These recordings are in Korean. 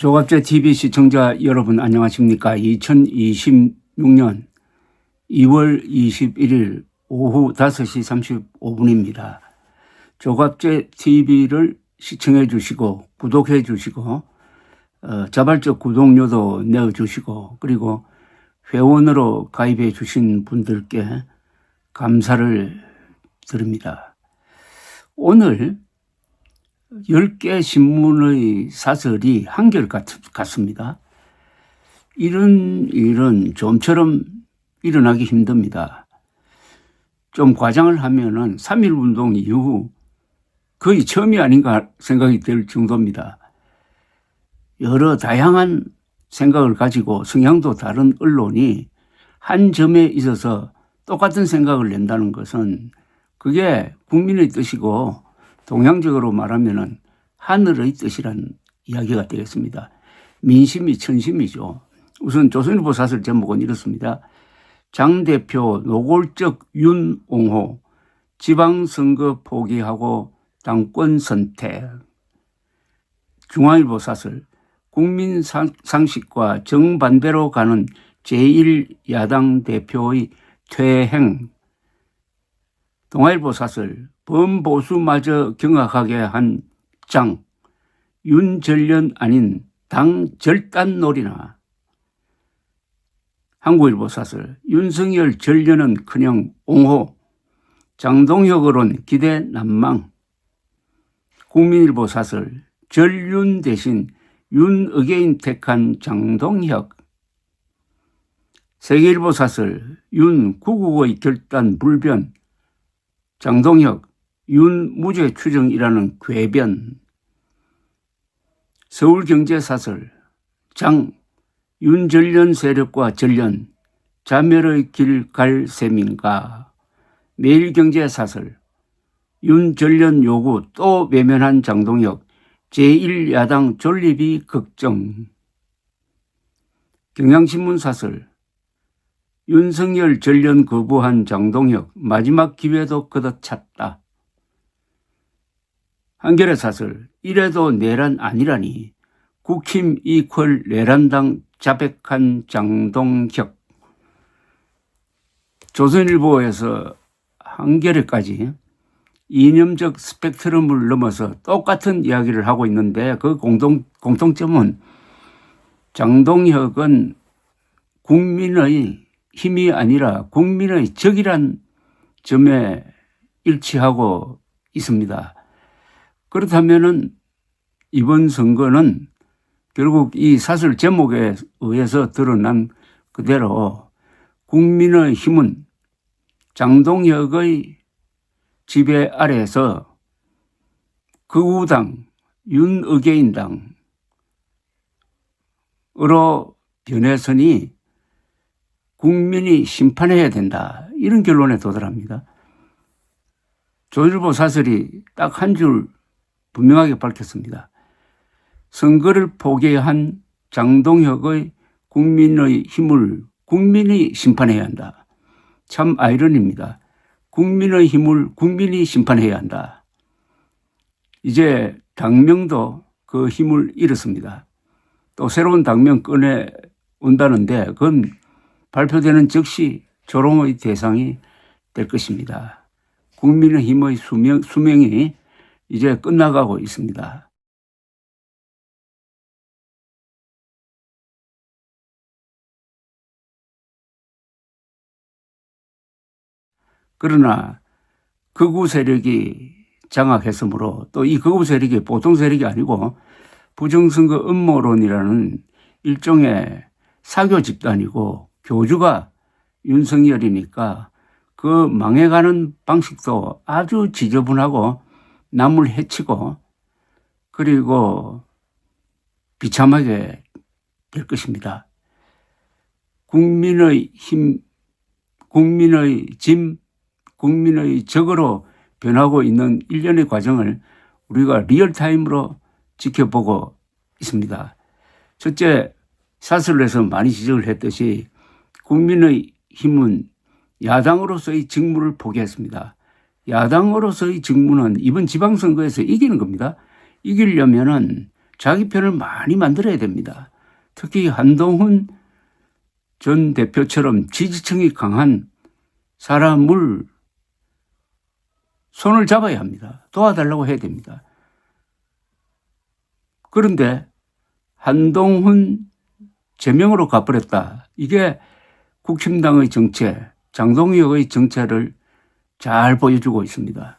조갑제 TV 시청자 여러분 안녕하십니까? 2026년 2월 21일 오후 5시 35분입니다. 조갑제 TV를 시청해 주시고 구독해 주시고 자발적 구독료도 내어 주시고 그리고 회원으로 가입해 주신 분들께 감사를 드립니다. 오늘 10개 신문의 사설이 한결같습니다. 이런 일은 좀처럼 일어나기 힘듭니다. 좀 과장을 하면은 3.1운동 이후 거의 처음이 아닌가 생각이 들 정도입니다. 여러 다양한 생각을 가지고 성향도 다른 언론이 한 점에 있어서 똑같은 생각을 낸다는 것은 그게 국민의 뜻이고 동양적으로 말하면은 하늘의 뜻이란 이야기가 되겠습니다. 민심이 천심이죠. 우선 조선일보 사설 제목은 이렇습니다. 장 대표 노골적 윤옹호, 지방선거 포기하고 당권 선택. 중앙일보 사설, 국민 상식과 정반대로 가는 제1야당 대표의 퇴행. 동아일보 사설, 범보수마저 경악하게 한 장, 윤전련 아닌 당 절단놀이나. 한국일보 사설, 윤석열 전련은커녕 옹호, 장동혁으론 기대 난망. 국민일보 사설, 전륜 대신 윤의게인 택한 장동혁. 세계일보 사설, 윤 구국의 결단 불변, 장동혁, 윤 무죄 추정이라는 궤변. 서울경제사설, 장, 윤전련 세력과 전련, 자멸의 길 갈 셈인가. 매일경제사설, 윤전련 요구 또 외면한 장동혁, 제1야당 존립이 걱정. 경향신문 사설, 윤석열 전련 거부한 장동혁, 마지막 기회도 걷어찼다. 한겨레 사설, 이래도 내란 아니라니, 국힘 이퀄 내란당 자백한 장동혁. 조선일보에서 한겨레까지 이념적 스펙트럼을 넘어서 똑같은 이야기를 하고 있는데 그 공통점은 장동혁은 국민의 힘이 아니라 국민의 적이란 점에 일치하고 있습니다. 그렇다면은 이번 선거는 결국 이 사설 제목에 의해서 드러난 그대로 국민의 힘은 장동혁의 지배 아래에서 극우당, 윤의게인당으로 변해서니 국민이 심판해야 된다. 이런 결론에 도달합니다. 조선일보 사설이 딱 한 줄 분명하게 밝혔습니다. 선거를 포기한 장동혁의 국민의 힘을 국민이 심판해야 한다. 참 아이러니입니다. 국민의 힘을 국민이 심판해야 한다. 이제 당명도 그 힘을 잃었습니다. 또 새로운 당명 꺼내 온다는데 그건 발표되는 즉시 조롱의 대상이 될 것입니다. 국민의힘의 수명이 이제 끝나가고 있습니다. 그러나 극우 세력이 장악했으므로 또 이 극우 세력이 보통 세력이 아니고 부정선거 음모론이라는 일종의 사교 집단이고 교주가 윤석열이니까 그 망해가는 방식도 아주 지저분하고 남을 해치고 그리고 비참하게 될 것입니다. 국민의 힘, 국민의 짐, 국민의 적으로 변하고 있는 일련의 과정을 우리가 리얼타임으로 지켜보고 있습니다. 첫째, 사설에서 많이 지적을 했듯이 국민의 힘은 야당으로서의 직무를 포기했습니다. 야당으로서의 직무는 이번 지방선거에서 이기는 겁니다. 이기려면은 자기 편을 많이 만들어야 됩니다. 특히 한동훈 전 대표처럼 지지층이 강한 사람을 손을 잡아야 합니다. 도와달라고 해야 됩니다. 그런데 한동훈 제명으로 가버렸다. 이게 국힘당의 정체, 장동혁의 정체를 잘 보여주고 있습니다.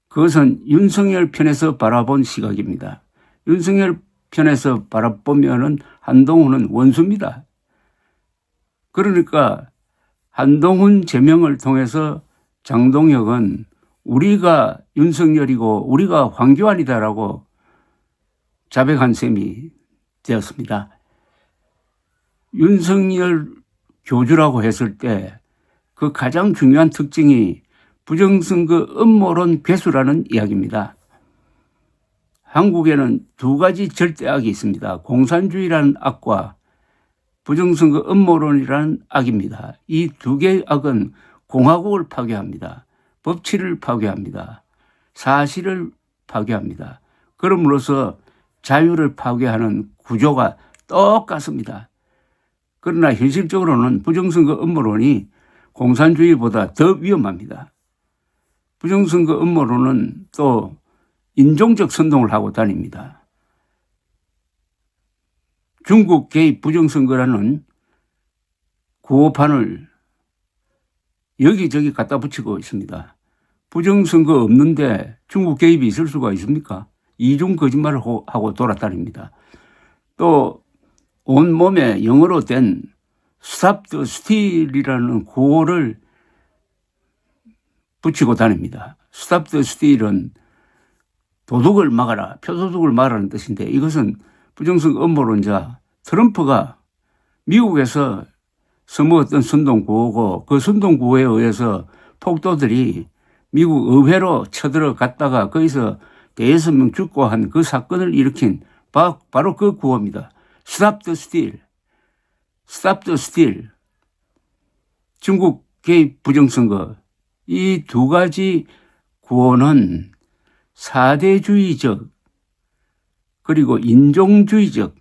그것은 윤석열 편에서 바라본 시각입니다. 윤석열 편에서 바라보면은 한동훈은 원수입니다. 그러니까 한동훈 제명을 통해서 장동혁은 우리가 윤석열이고 우리가 황교안이다라고 자백한 셈이 되었습니다. 윤석열 교주라고 했을 때 그 가장 중요한 특징이 부정선거 음모론 괴수라는 이야기입니다. 한국에는 두 가지 절대악이 있습니다. 공산주의라는 악과 부정선거 음모론이라는 악입니다. 이 두 개의 악은 공화국을 파괴합니다. 법치를 파괴합니다. 사실을 파괴합니다. 그럼으로써 자유를 파괴하는 구조가 똑같습니다. 그러나 현실적으로는 부정선거 음모론이 공산주의보다 더 위험합니다. 부정선거 음모론은 또 인종적 선동을 하고 다닙니다. 중국 개입 부정선거라는 구호판을 여기저기 갖다 붙이고 있습니다. 부정선거 없는데 중국 개입이 있을 수가 있습니까? 이중 거짓말을 하고 돌아다닙니다. 또 온몸에 영어로 된 Stop the Steal이라는 구호를 붙이고 다닙니다. Stop the Steal은 도둑을 막아라, 표도둑을 막아라는 뜻인데 이것은 부정선거 음모론자 트럼프가 미국에서 써먹었던 선동구호고 그 선동구호에 의해서 폭도들이 미국 의회로 쳐들어갔다가 거기서 대여섯 명 죽고 한 그 사건을 일으킨 바로 그 구호입니다. Stop the Steal. Stop the Steal. 중국 개입 부정선거. 이 두 가지 구호는 사대주의적 그리고 인종주의적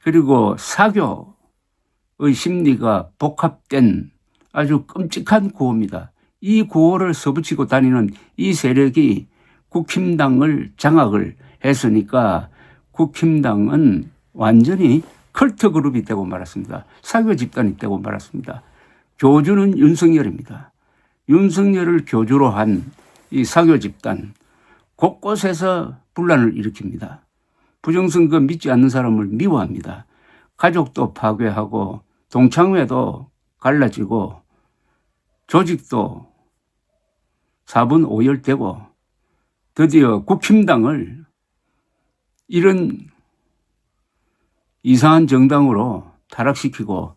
그리고 사교의 심리가 복합된 아주 끔찍한 구호입니다. 이 구호를 써붙이고 다니는 이 세력이 국힘당을 장악을 했으니까 국힘당은 완전히 컬트 그룹이 되고 말았습니다. 사교 집단이 되고 말았습니다. 교주는 윤석열입니다. 윤석열을 교주로 한 이 사교 집단 곳곳에서 분란을 일으킵니다. 부정선거 믿지 않는 사람을 미워합니다. 가족도 파괴하고 동창회도 갈라지고 조직도 4분 5열되고 드디어 국힘당을 이런 이상한 정당으로 타락시키고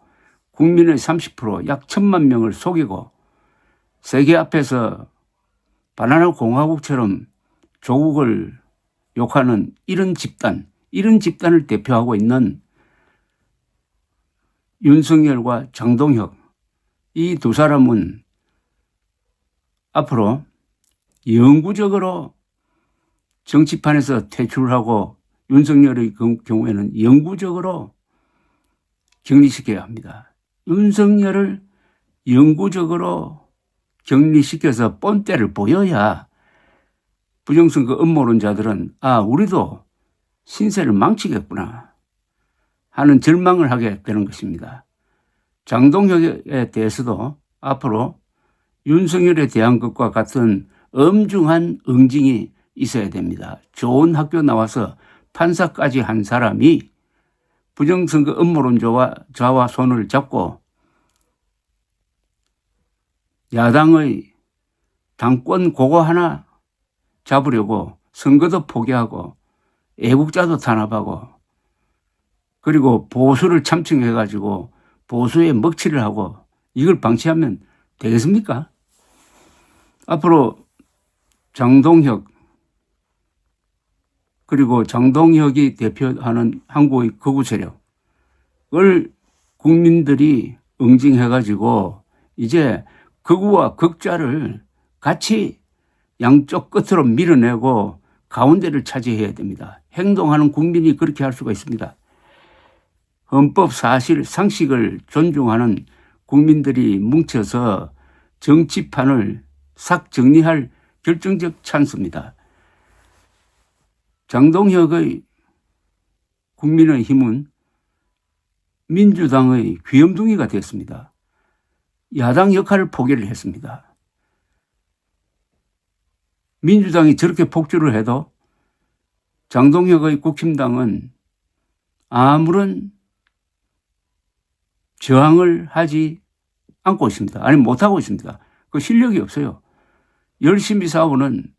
국민의 30% 약 1,000만 명을 속이고 세계 앞에서 바나나 공화국처럼 조국을 욕하는 이런 집단을 대표하고 있는 윤석열과 장동혁 이 두 사람은 앞으로 영구적으로 정치판에서 퇴출하고 윤석열의 경우에는 영구적으로 격리시켜야 합니다. 윤석열을 영구적으로 격리시켜서 뻔때를 보여야 부정선거 음모론자들은 우리도 신세를 망치겠구나 하는 절망을 하게 되는 것입니다. 장동혁에 대해서도 앞으로 윤석열에 대한 것과 같은 엄중한 응징이 있어야 됩니다. 좋은 학교 나와서 판사까지 한 사람이 부정선거 음모론자와 손을 잡고 야당의 당권 고거 하나 잡으려고 선거도 포기하고 애국자도 탄압하고 그리고 보수를 참칭해가지고 보수에 먹칠을 하고 이걸 방치하면 되겠습니까? 앞으로 장동혁 그리고 장동혁이 대표하는 한국의 극우 세력을 국민들이 응징해가지고 이제 극우와 극좌를 같이 양쪽 끝으로 밀어내고 가운데를 차지해야 됩니다. 행동하는 국민이 그렇게 할 수가 있습니다. 헌법, 사실, 상식을 존중하는 국민들이 뭉쳐서 정치판을 싹 정리할 결정적 찬스입니다. 장동혁의 국민의힘은 민주당의 귀염둥이가 됐습니다. 야당 역할을 포기를 했습니다. 민주당이 저렇게 폭주를 해도 장동혁의 국힘당은 아무런 저항을 하지 않고 있습니다. 아니, 못하고 있습니다. 그 실력이 없어요. 열심히 싸우는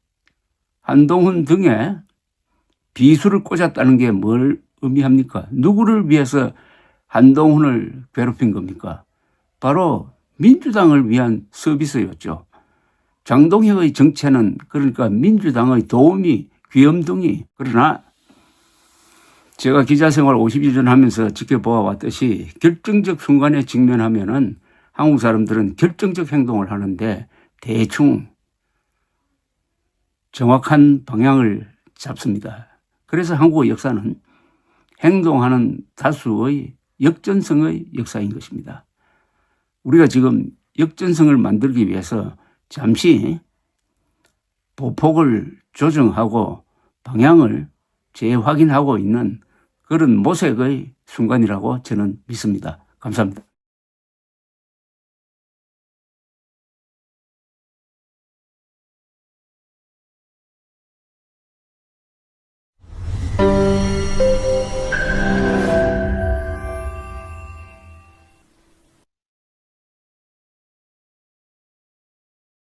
한동훈 등에 비수를 꽂았다는 게 뭘 의미합니까? 누구를 위해서 한동훈을 괴롭힌 겁니까? 바로 민주당을 위한 서비스였죠. 장동혁의 정체는 그러니까 민주당의 도우미, 귀염둥이. 그러나 제가 기자 생활 52년 하면서 지켜보아 왔듯이 결정적 순간에 직면하면은 한국 사람들은 결정적 행동을 하는데 대충 정확한 방향을 잡습니다. 그래서 한국의 역사는 행동하는 다수의 역전성의 역사인 것입니다. 우리가 지금 역전성을 만들기 위해서 잠시 보폭을 조정하고 방향을 재확인하고 있는 그런 모색의 순간이라고 저는 믿습니다. 감사합니다.